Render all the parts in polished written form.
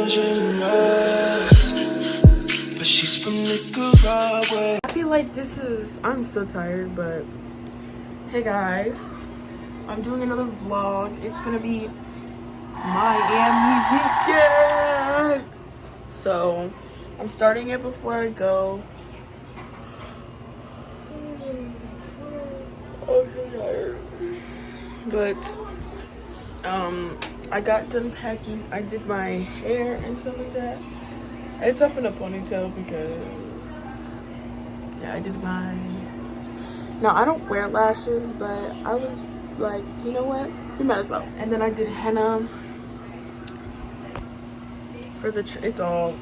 but she's from Nicaragua. I feel like I'm so tired, but hey guys, I'm doing another vlog. It's gonna be Miami weekend, so I'm starting it before I go. Oh, so tired. But I got done packing. I did my hair and stuff like that. It's up in a ponytail because yeah, I did mine. Now I don't wear lashes, but I was like, you know what? We might as well. And then I did henna for the it's all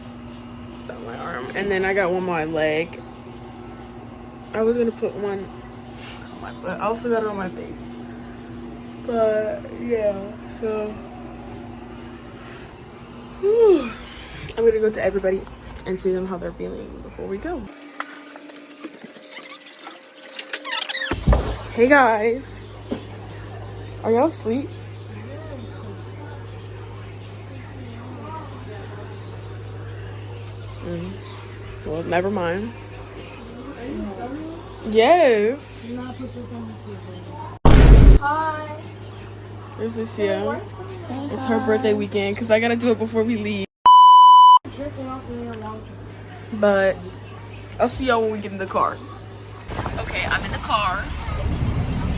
down my arm, and then I got one on my leg. I was gonna put one on my butt. I also got it on my face. But yeah, so I'm gonna go to everybody and see them how they're feeling before we go. Hey guys, are y'all asleep? Well, never mind. Yes. Hi. There's Lucia. It's her birthday weekend because I gotta do it before we leave. But I'll see y'all when we get in the car. Okay, I'm in the car.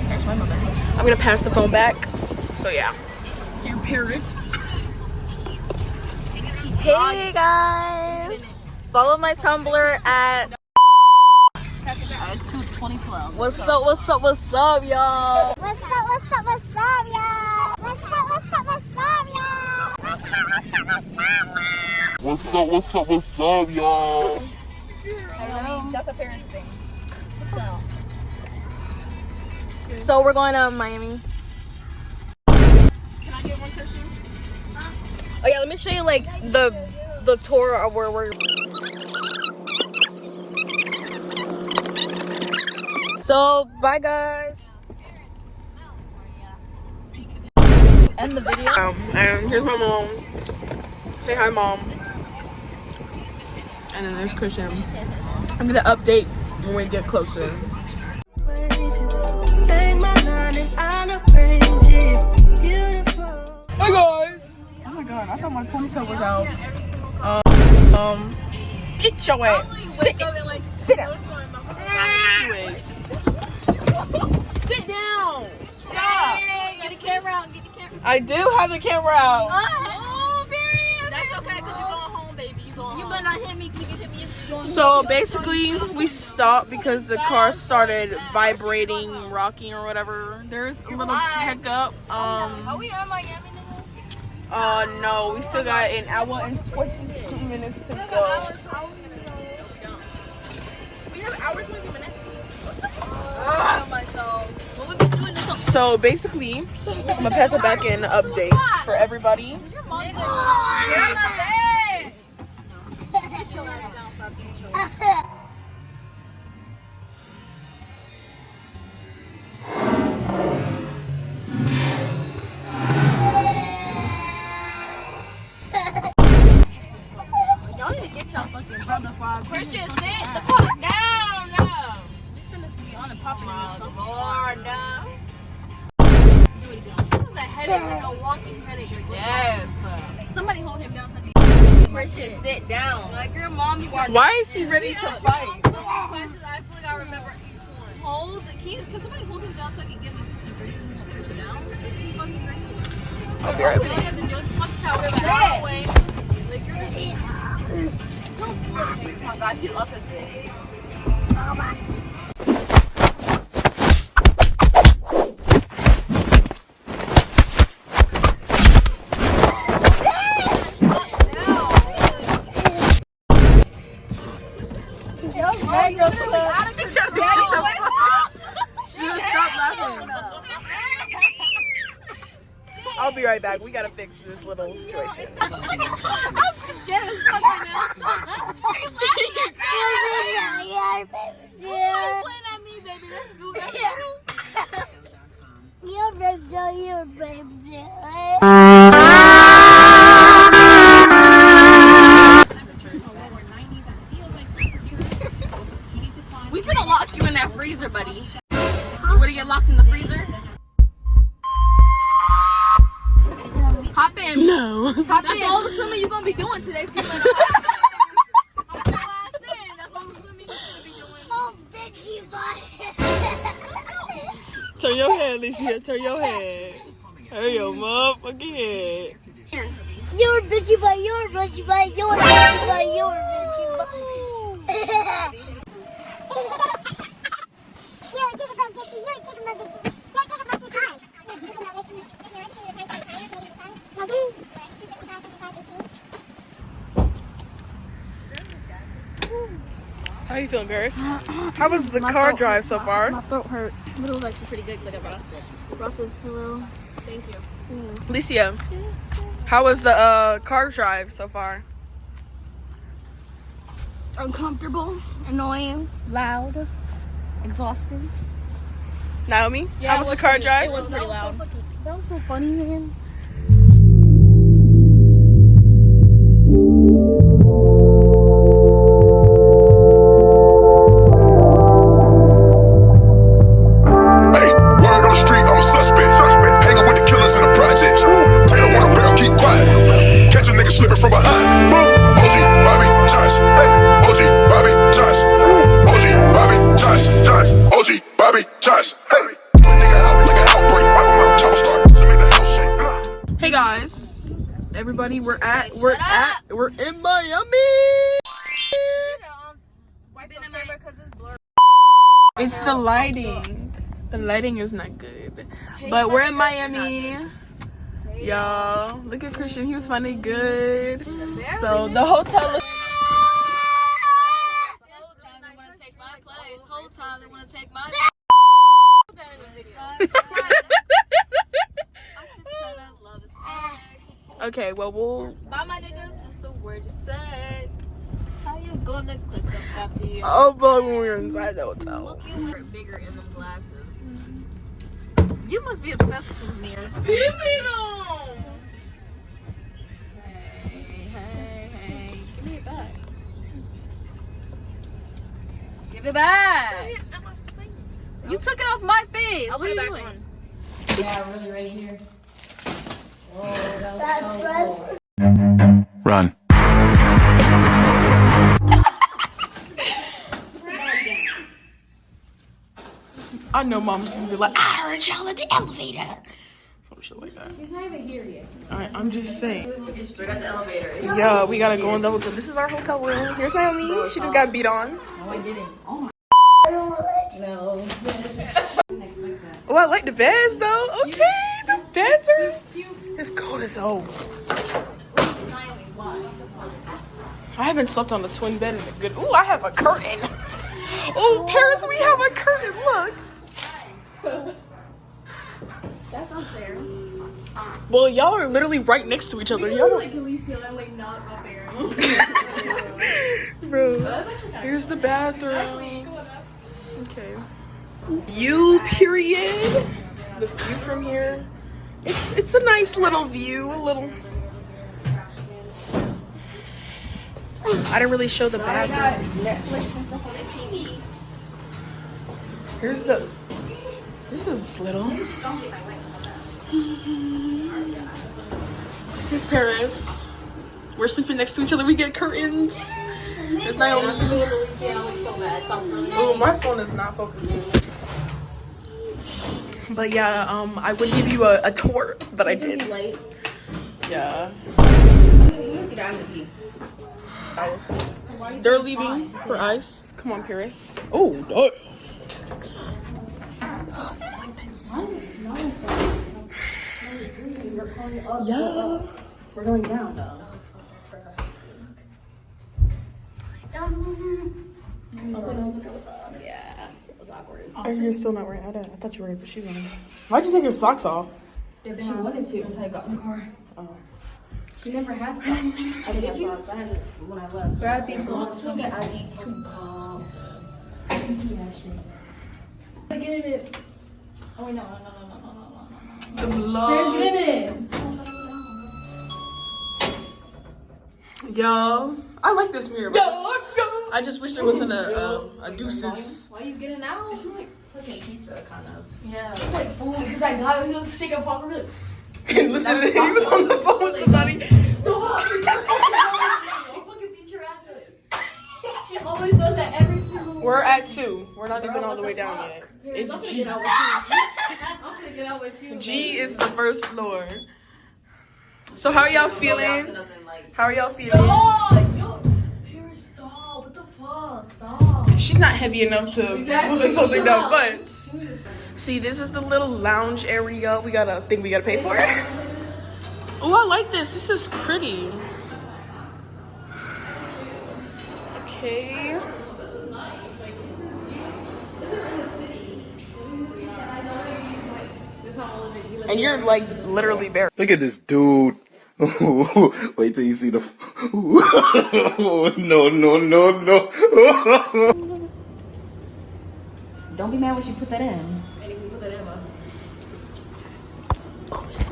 There's my mother. I'm gonna pass the phone back. So yeah. Here, Paris. Hey guys. Follow my Tumblr at. It's 2012. What's up, y'all? What's up, y'all? What's up, y'all? Hello. That's a parent's thing. So we're going to Miami. Can I get one cushion? Oh yeah, let me show you like the tour of where we're. So bye guys. End the video. And here's my mom. Say hi, mom. And then there's Christian. I'm gonna update when we get closer. Hey guys! Oh my god, I thought my ponytail was out. Get your ass. Sit down. Anyways. Sit down. Stop. Get the camera out. Get the camera. I do have the camera out. Oh, period. That's okay, because you're going home, baby. You going home. You better not hit me. You can hit me. You're going So basically, we stopped because the car started vibrating, rocking, or whatever. There's a little hiccup. Are we on Miami now? No, we still got an hour and 22 minutes to go. We have hour 20 minutes. So basically, I'm gonna pass it back in update for everybody. Y'all need to get y'all fucking brother five. Christian, sit the fuck down now. You finna be on and popping in this Lord, no. Do it again. It was a headache, like a walking headache. Yes. Somebody hold him down so he can. Christian, sit down. Like your mom, you are. Why is he ready to fight? I feel like I remember each one. Can somebody hold him down so I can give him a fucking drink and push him down? It's fucking crazy. I'll be right All back. you have to do is punch the tower far away. Like you're so cool. Oh my god, he loves his dick. Oh my. I'll be right back. We gotta fix this little situation. I'm scared as fuck right now. You're playing at me, baby. Let's do that. You're baby. in the freezer? Hop in. No. That's all the swimming you're gonna be doing today. So you better hop in. That's all I said. That's all the swimming you're gonna be doing. Oh, bitchy butt. Turn your head, Alicia. Turn your head. Turn your motherfucking head. You're a bitchy butt. You're a bitchy butt. You're a bitchy butt. You're a bitchy butt. You're a tickle bug bitchy. You're a tickle bug bitchy. You're a tickle bug bitchy. You're a tickle bug bitchy. How you feeling, Paris? How was the car drive so far? My throat hurt, but it was actually pretty good because I got Ross's pillow. Thank you. Alicia, how was the car drive so far? Uncomfortable, annoying, loud, exhausted. Naomi, how was the car drive? It was pretty loud. That was so funny, man. Hey guys, everybody, we're in Miami. It's the lighting. The lighting is not good, but we're in Miami. Y'all, look at Christian. He was finding good. So the hotel is. Whole time they want to take my Okay, well we'll. Bye, my niggas. That's the word you said. How you gonna click up after you? I'll vlog when we're inside the hotel. Look, you were bigger in them glasses. You must be obsessed with mirrors. Give me them. Hey. Give me it back. Give it back. You took it off my face. I'll put it back on. Yeah, really ready here. Whoa, that was so cool. Run. I know mom's gonna be like, I heard y'all at the elevator. Some shit like that. She's not even here yet. Alright, I'm just saying. Looking straight at the elevator. Yeah, we gotta go in the hotel. This is our hotel room. Here's Naomi. She just got beat on. No, I didn't. Oh my. No. Oh, I like the beds though. Okay, the beds are. It's cold as hell. I haven't slept on a twin bed in a good. Ooh, I have a curtain. Oh, Paris, we have a curtain. Look. That's unfair. Well, y'all are literally right next to each other. Y'all Like Alicia, I'm like not up there. Bro, here's the bathroom. Okay. View period. The view from here. It's a nice little view. A little. I didn't really show the bathroom. Netflix and stuff on the TV. Here's the. This is little. Here's Paris. We're sleeping next to each other. We get curtains. There's Naomi. Oh, my phone is not focusing. But yeah, I would give you a tour, but I did. Yeah. Get out of here. They're leaving for ice. Come on, Paris. Oh, no. Something like this. Yeah. We're going down though. Yeah, it was awkward. Oh, you're still not wearing. I thought you were wearing shoes on. Why'd you take your socks off? She wanted to since I got in the car. Oh. She never had socks. I didn't have socks. I had it when I left. Grab big gloves. Look at I need two gloves. You see that shit? I get it. Oh wait, no. The vlog. Get it. Yo, I like this mirror. But I just wish there wasn't a deuces. Why you getting out? fucking pizza, kind of. Yeah, it's like food because I got it. He was shaking popcorn. And listen, he was on the phone with somebody. Stop! She fucking beat your ass up. She always does that every single. We're at 2. We're not even all the way down yet. It's I'm gonna G. get out with you. I'm gonna get out with you. G is the first floor. So how are y'all feeling? How are y'all feeling? Oh, yo, Paris, stop! What the fuck? Stop! She's not heavy enough to Exactly. move this whole thing down, but see, this is the little lounge area. We gotta pay for it. Oh, I like this. This is pretty. Okay. And you're like literally bare. Look at this dude. Wait till you see the. No. Don't be mad when she put that in.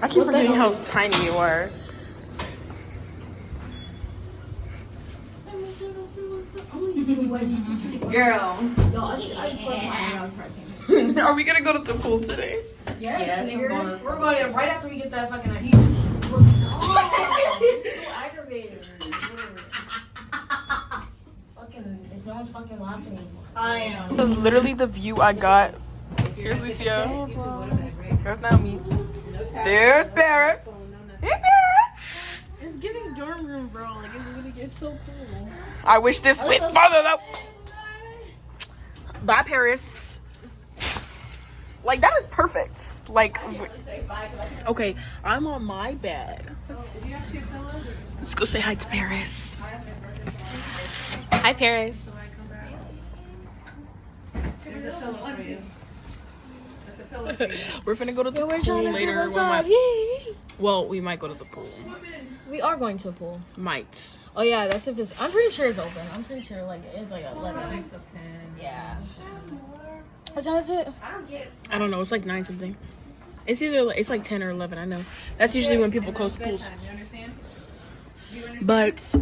I keep forgetting how tiny you are. Girl. Are we gonna go to the pool today? Yes, I'm nigga. going We're going right after we get that fucking idea. So aggravated. Fucking, no one's fucking laughing anymore. I am. This is literally the view I got. Here's Licia. There's Naomi. There's Paris. Hey, Paris. It's giving dorm room, bro. Like, it really gets so cool. I wish this went farther though. Bye, Paris. Like, that is perfect. Like, okay, I'm on my bed. Let's go say hi to Paris. Hi, Paris. We're finna go to the pool later. Well, we might go to the pool. We are going to the pool. Might. Oh, yeah, that's if it's. I'm pretty sure it's open. I'm pretty sure, like, it's like 11. Yeah. What time is it? I don't know. It's like 9 something. It's like 10 or 11. I know. That's usually when people close the pools. But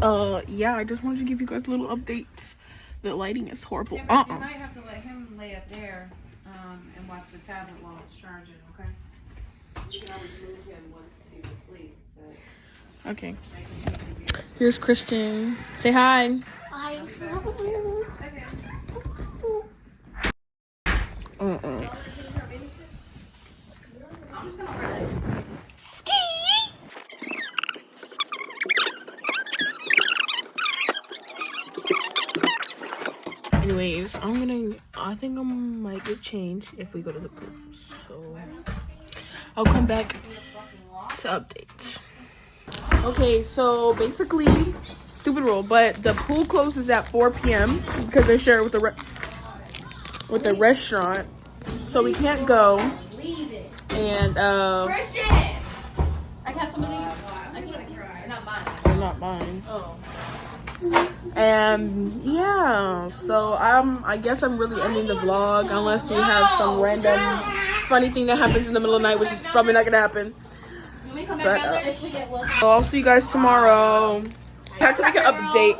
yeah, I just wanted to give you guys little updates. The lighting is horrible. You might have to let him lay up there and watch the tablet while it's charging, okay? You can always move him once he's asleep. But Okay. Here's Christian. Say hi. I Ski. Anyways, I think I might get changed if we go to the pool. So I'll come back to update. Okay, so basically, stupid rule, but the pool closes at 4 p.m. because they share it with the restaurant. So we can't go. And Christian! I can have some of these. I can eat these. They're not mine. they're not mine. Oh. And yeah, so I guess I'm really ending the vlog unless we have some random funny thing that happens in the middle of the night, which is probably not gonna happen. But I'll see you guys tomorrow. I had to make an update.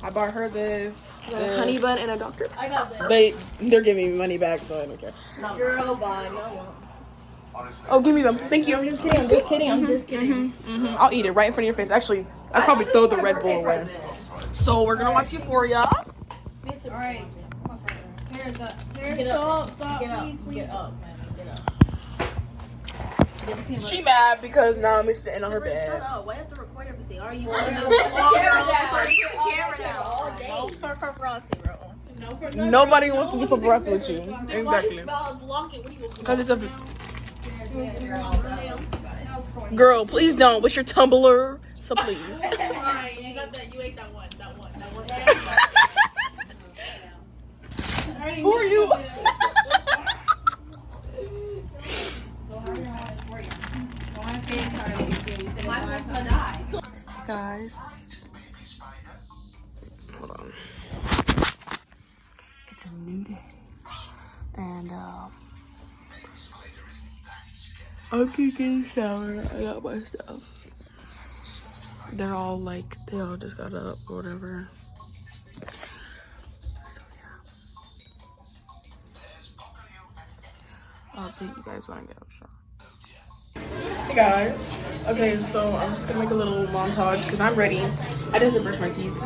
I bought her this honey bun and a Dr. I got this. They're giving me money back, so I don't care. Girl, bye. No. Oh, give me them. Thank you. I'm just kidding. I'll eat it right in front of your face. Actually, I'll probably throw the Red Bull away. So we're gonna watch Euphoria. Alright. Stop. Get up. Get up. She mad because now I'm sitting on her Shut bed. up. Why do you have to record everything? Are you on the camera down all day? No paparazzi, bro. Nobody wants to do paparazzi with you. Exactly. Because it's a girl. Please don't. What's your Tumblr? So please. Alright, you got that. You ate that one. Who are you? Guys, hold on. It's a new day, and I'm taking a shower. I got my stuff. They all just got up or whatever. So yeah. I'll update you guys when I get up shop. Hey guys. Okay, so I'm just gonna make a little montage because I'm ready. I just did brush my teeth.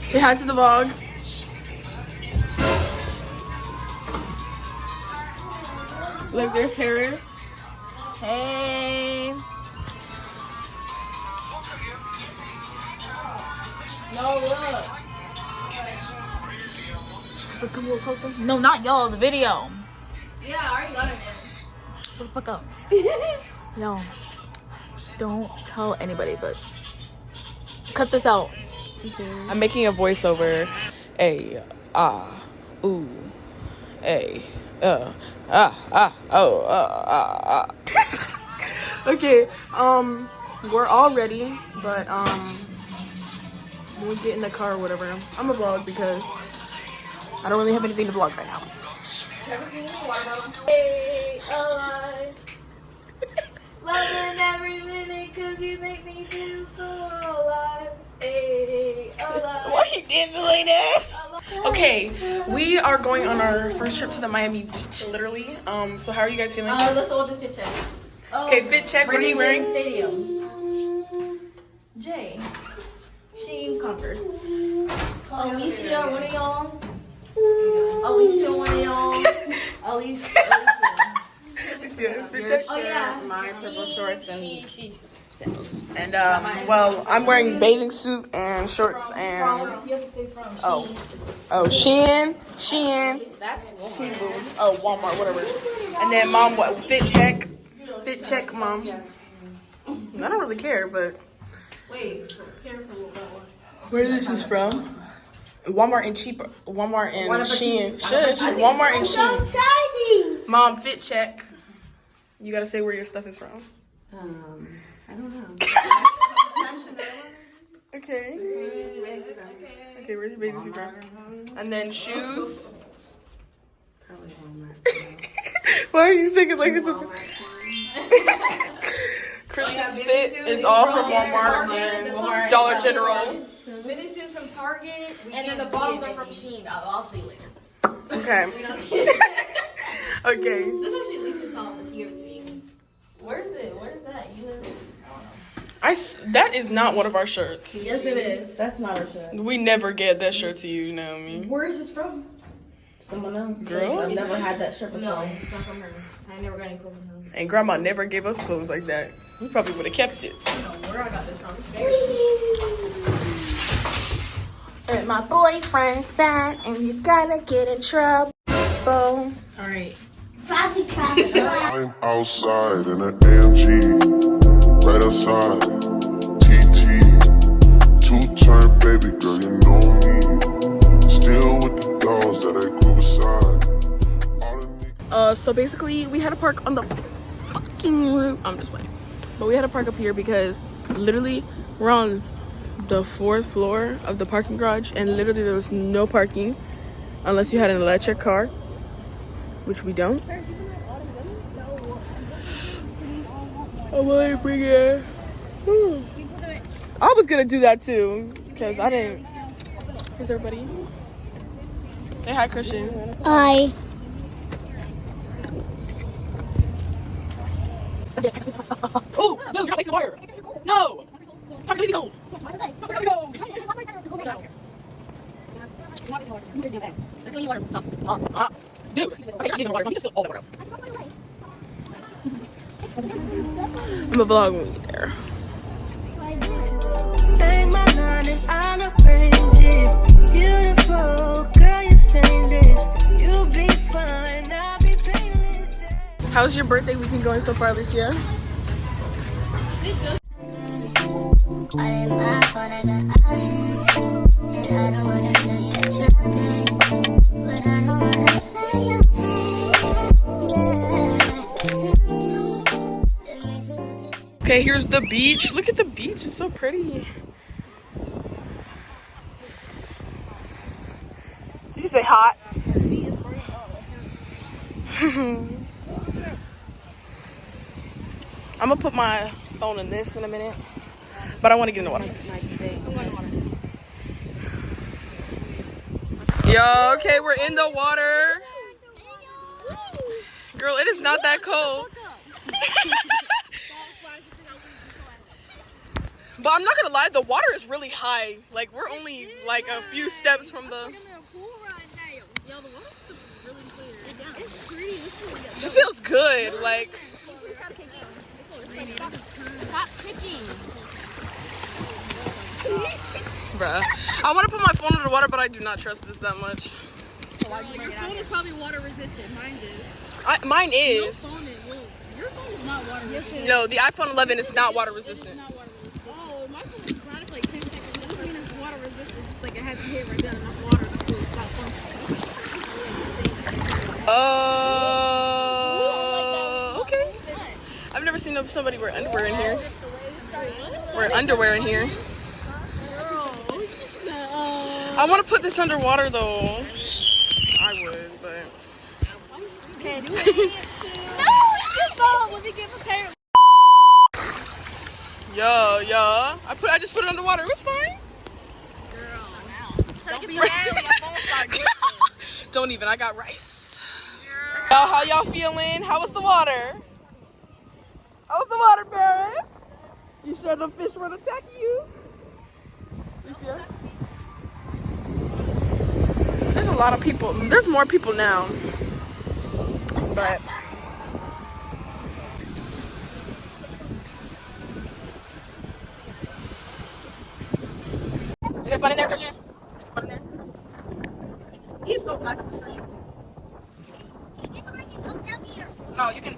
Say hi to the vlog. Look, there's Paris. Hey. No, look. Look a little closer. No, not y'all. The video. Yeah, I already got it. Shut the fuck up. Yo, don't tell anybody, but cut this out. I'm making a voiceover. A, ah, ooh, a, Okay, we're all ready, but when we get in the car or whatever, I'm gonna vlog because I don't really have anything to vlog right now. Hey, alive. Loving every minute cause you make me feel so alive. Hey, alive. Why you dancing like that? Okay, we are going on our first trip to the Miami Beach, literally. So how are you guys feeling? Let's go to fit check. Okay, fit check. What are you wearing? Stadium. J. Sheen Converse. Alicia, one of y'all. Alicia, one of y'all. Alicia. Fit check. Oh yeah. My purple shorts and sandals. And well, I'm wearing bathing suit and shorts and You have to say from. oh Shein. That's T-Boo. Oh, Walmart, whatever. And then mom, what? Fit check, mom. I don't really care, but Wait, careful with that one. where this is from? Walmart and cheaper. Walmart and Shein. Shush. Walmart and Shein. Exciting. Mom, fit check. You gotta say where your stuff is from. I don't know. Okay. Okay, where's your bathing suit from? And then shoes. Probably Walmart. Why are you singing like it's a... Christian's Fit is all from Walmart and Dollar General. Bathing suits from Target, and then the bottoms are from Shein. I'll show you later. Okay. Okay. This is actually Lisa's top, but she gave it to me. Where is it? Where is that? That is not one of our shirts. Yes, it is. That's not our shirt. We never get that shirt to you, you know what I mean? Where is this from? Someone else. Girl? I've never had that shirt before. No, it's not from her. I never got any clothes from her. And grandma never gave us clothes like that. We probably would have kept it. I don't know where I got this from. And my boyfriend's back, and you gotta get in trouble. All right. Traffic. I'm outside in an AMG, right outside, TT, two-turn baby girl, you know me, still with the dolls that I grew beside. All the niggas So basically, we had to park on the fucking roof. I'm just playing. But we had to park up here because literally we're on the 4th floor of the parking garage, and literally there was no parking unless you had an electric car, which we don't. I want to bring it. I was gonna do that too because I didn't. Here's everybody. Say hi, Christian. Hi. Oh, dude, you're not wasting water. No. Talk to me cold. Dude, okay, I'm getting the water. Let me just fill all that water up. I'm a vlog when we get there. Bang my line and I love friendship. Beautiful girl, you stainless. You'll be fine, I'll be painless. How's your birthday weekend going so far, Alicia? Okay, here's the beach. Look at the beach, it's so pretty. Did you say hot? I'm gonna put my phone in this in a minute, but I want to get in the water first. Yo, okay, we're in the water. Girl, it is not that cold. But I'm not gonna lie, the water is really high. Like, we're only like a few steps from the... It feels good, like... Stop kicking. Bruh. I want to put my phone under the water, but I do not trust this that much. Your phone is probably water resistant. Mine is. Mine is. Your phone is not water resistant. No, the iPhone 11 is not water resistant. Oh, my phone is grounded for like 10 seconds. It doesn't mean it's water resistant. Just like it hasn't hit right there enough water to stop functioning. Okay. I've never seen somebody wear underwear in here. Wear underwear in here. I want to put this underwater though. I would, but. Okay, do it. No, it's not. Let me get prepared. Yeah. I just put it underwater. It was fine. Don't be mad when your phone starts glitching. Don't even. I got rice. Y'all, how y'all feeling? How was the water? How was the water, Barrett? You sure the fish weren't attacking you? You sure? There's a lot of people. There's more people now. But is it fun in there, Christian? Is it fun in there? He's so black on the screen. No, you can.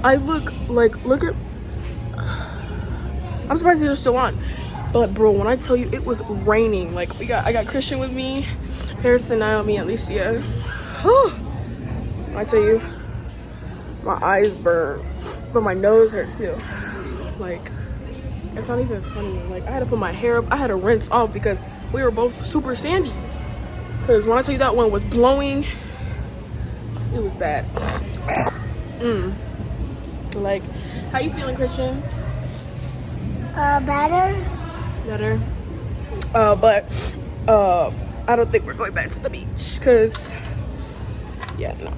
I look at. I'm surprised they're still on. But bro, when I tell you it was raining, like I got Christian with me, Harrison, Naomi, and Alicia. I tell you, my eyes burn, but my nose hurts too. Like, it's not even funny. Like, I had to put my hair up. I had to rinse off because we were both super sandy. Because when I tell you that one was blowing, it was bad. Like, how you feeling, Christian? Better. But I don't think we're going back to the beach because, yeah, no.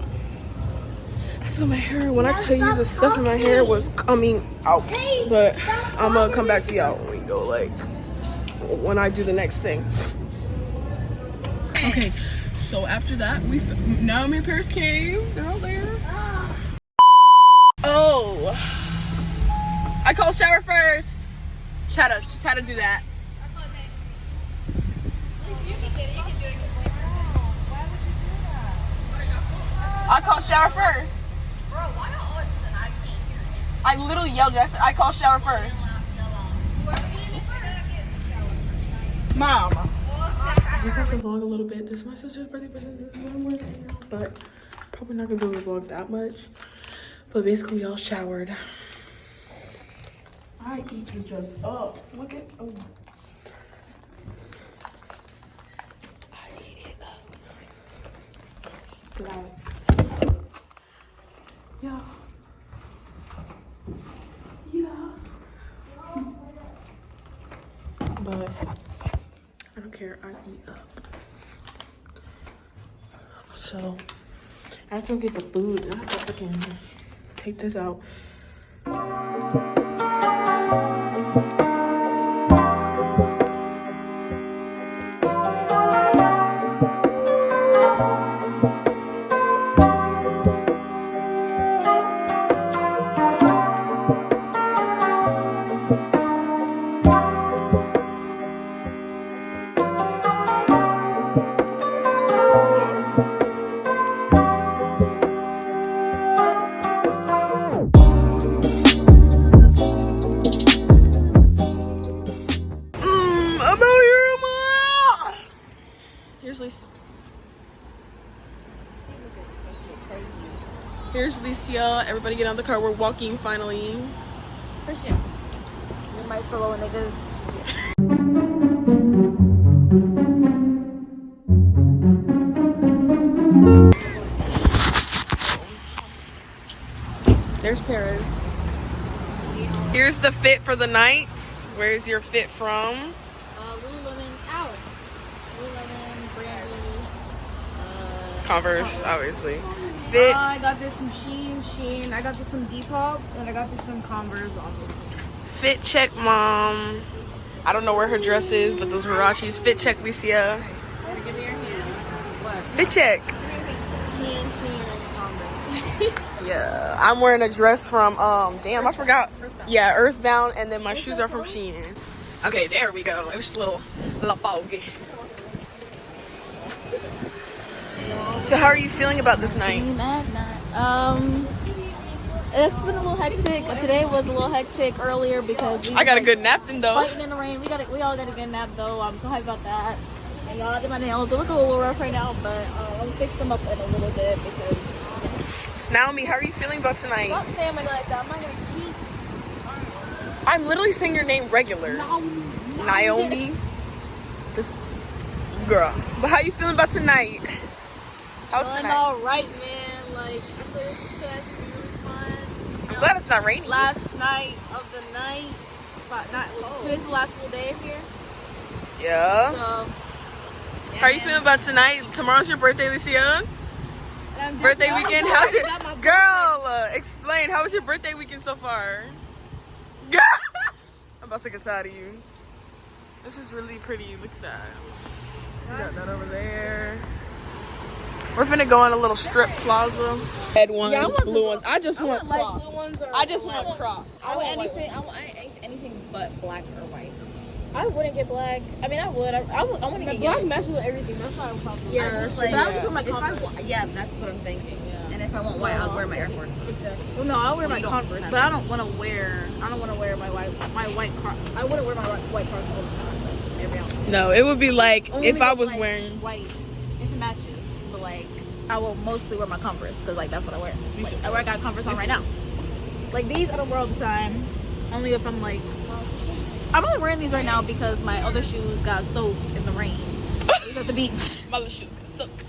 I still got my hair. When I tell you the stuff in my hair was coming out, but I'm gonna come back to y'all when we go, like, when I do the next thing. Okay, so after that, Naomi and Paris came. They're all there. Oh, I called shower first. Just had to do that. I called shower first. Bro, why y'all always saying I can't hear him? I literally yelled. I said I called shower first. Mom. I just have to vlog a little bit. This is my sister's birthday present. This is what I'm wearing, but probably not gonna be able to vlog that much. But basically, we all showered. My eat is just up. Look at I eat it up. Loud. Yeah. But I don't care. I eat up. So I have to get the food. I have to fucking take this out. I'm out here, ma. Here's Licia. Everybody get out of the car. We're walking finally. Christian, you're my fellow niggas. There's Paris. Here's the fit for the night. Where's your fit from? Lululemon out. Lululemon, Brandy. Converse, obviously. Fit. I got this from Shein. I got this from Depop, and I got this from Converse, obviously. Fit check, mom. I don't know where her dress is, but those Hirachis. Fit check, Licia. Give me your hand. What? Fit check. Shein, and Converse. Yeah, I'm wearing a dress from damn, I forgot. Yeah, Earthbound, and then my shoes are from Shein. Okay, there we go. It was just a little foggy. So how are you feeling about this night? It's been a little hectic. Today was a little hectic earlier because I got a good nap then though. Fighting in the rain. We all got a good nap though. I'm so hyped about that. And y'all did my nails. They look a little rough right now, but I'll fix them up in a little bit because. Naomi, how are you feeling about tonight? Stop saying my name like that. I'm not gonna keep. I'm literally saying your name regular. Naomi. This girl. But how you feeling about tonight? How's Feeling tonight? all right, man. Like I feel this test really fun. I'm glad it's not raining. Last night of the night. Today's the last full day here. Yeah. So. How are you feeling about tonight? Tomorrow's your birthday, Licia. Birthday weekend. How's it? Girl, explain. How was your birthday weekend so far? I'm about to get tired of you. This is really pretty. Look at that. We got that over there. We're finna go on a little strip plaza. Red ones, blue ones. I just want Crocs. I just want Crocs. I want anything but black or white. I wouldn't get black. I mean, I would. I want to get black meshes with everything. That's not a problem. Yeah, that's like. But I would just wear my Converse. Yeah, that's what I'm thinking. Yeah. And if I want white, I'll wear my Air Force. Exactly. Well, no, I'll wear my Converse, but I don't want to wear. I don't want to wear my white Crocs. I wouldn't wear my white Crocs all the time. Like, every now. No, it would be like only if I was like, wearing white, if it matches. But like, I will mostly wear my Converse because like that's what I wear. Like, I got Converse on right now. Like these, I don't wear all the time. Only if I'm like. I'm only wearing these right now because my other shoes got soaked in the rain. I was at the beach. my little shoes got soaked.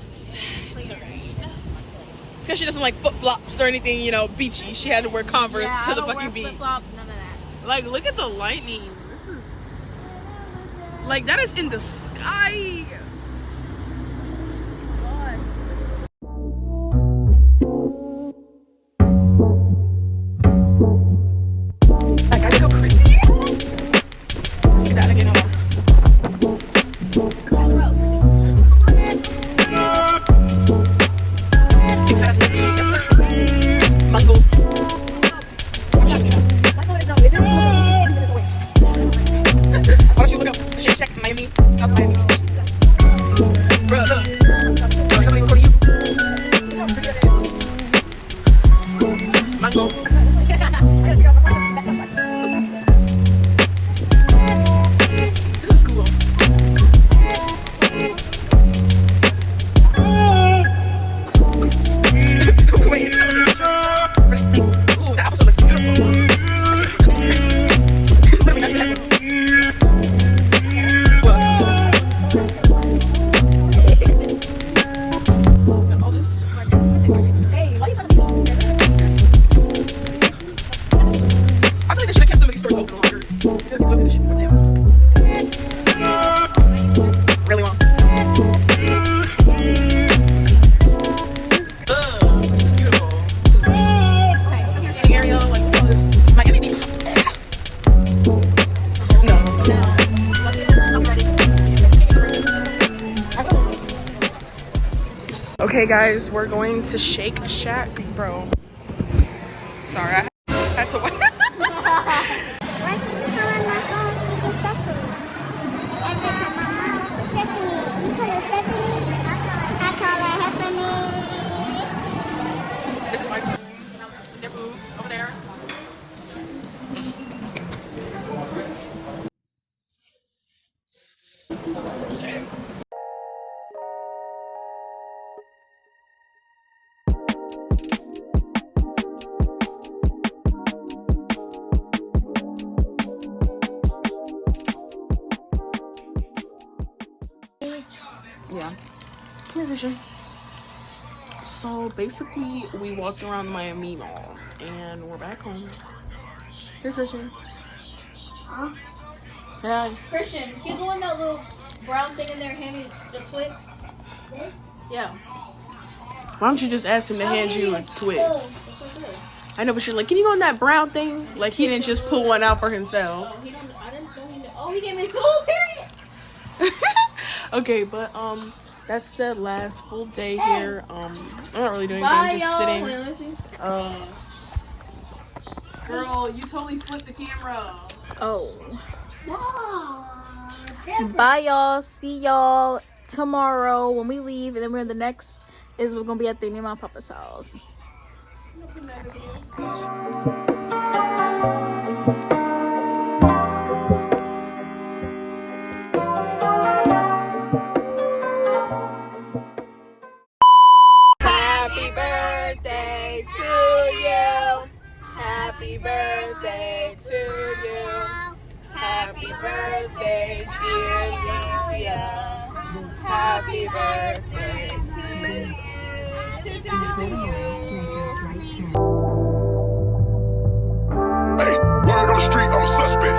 Because she doesn't like flip flops or anything, you know, beachy. She had to wear Converse to the fucking beach. Flip flops, none of that. Like, look at the lightning. This is like that is in the sky. Like, I go crazy. Get that again, hold on. Exactly. Yes, sir. Mango. Why don't you look up Shake Shack, Miami, South Miami? Bro, look. Bro, you know what you Mango. This is cool. Wait, it's not looking ooh, that episode looks beautiful. What? Okay, guys, we're going to Shake Shack, bro. Sorry, I had to wait. Why should you call on my phone speaking sexually? Every time my mom says Stephanie, you call her Stephanie? I call her Stephanie. This is my food. Their food over there. Yeah. Transition. So basically, we walked around Miami Mall and we're back home. Here's Christian. Huh? Yeah. Christian, can you go in that little brown thing in there and hand me the Twix? Yeah. Why don't you just ask him to hand you a Twix? I know, but you're like, can you go in that brown thing? Like he didn't just pull one out for himself. He gave me 2, period. Okay, but that's the last full day here. I'm not really doing anything. I'm just sitting. Girl, you totally flipped the camera. Oh. Bye, y'all. See y'all tomorrow when we leave, and then we're the next is we're gonna be at the Mama Papa's house. Happy birthday to you. Happy birthday to you. Happy birthday, dear Lucia. Happy birthday to you. Hey, word on the street, I'm a suspect.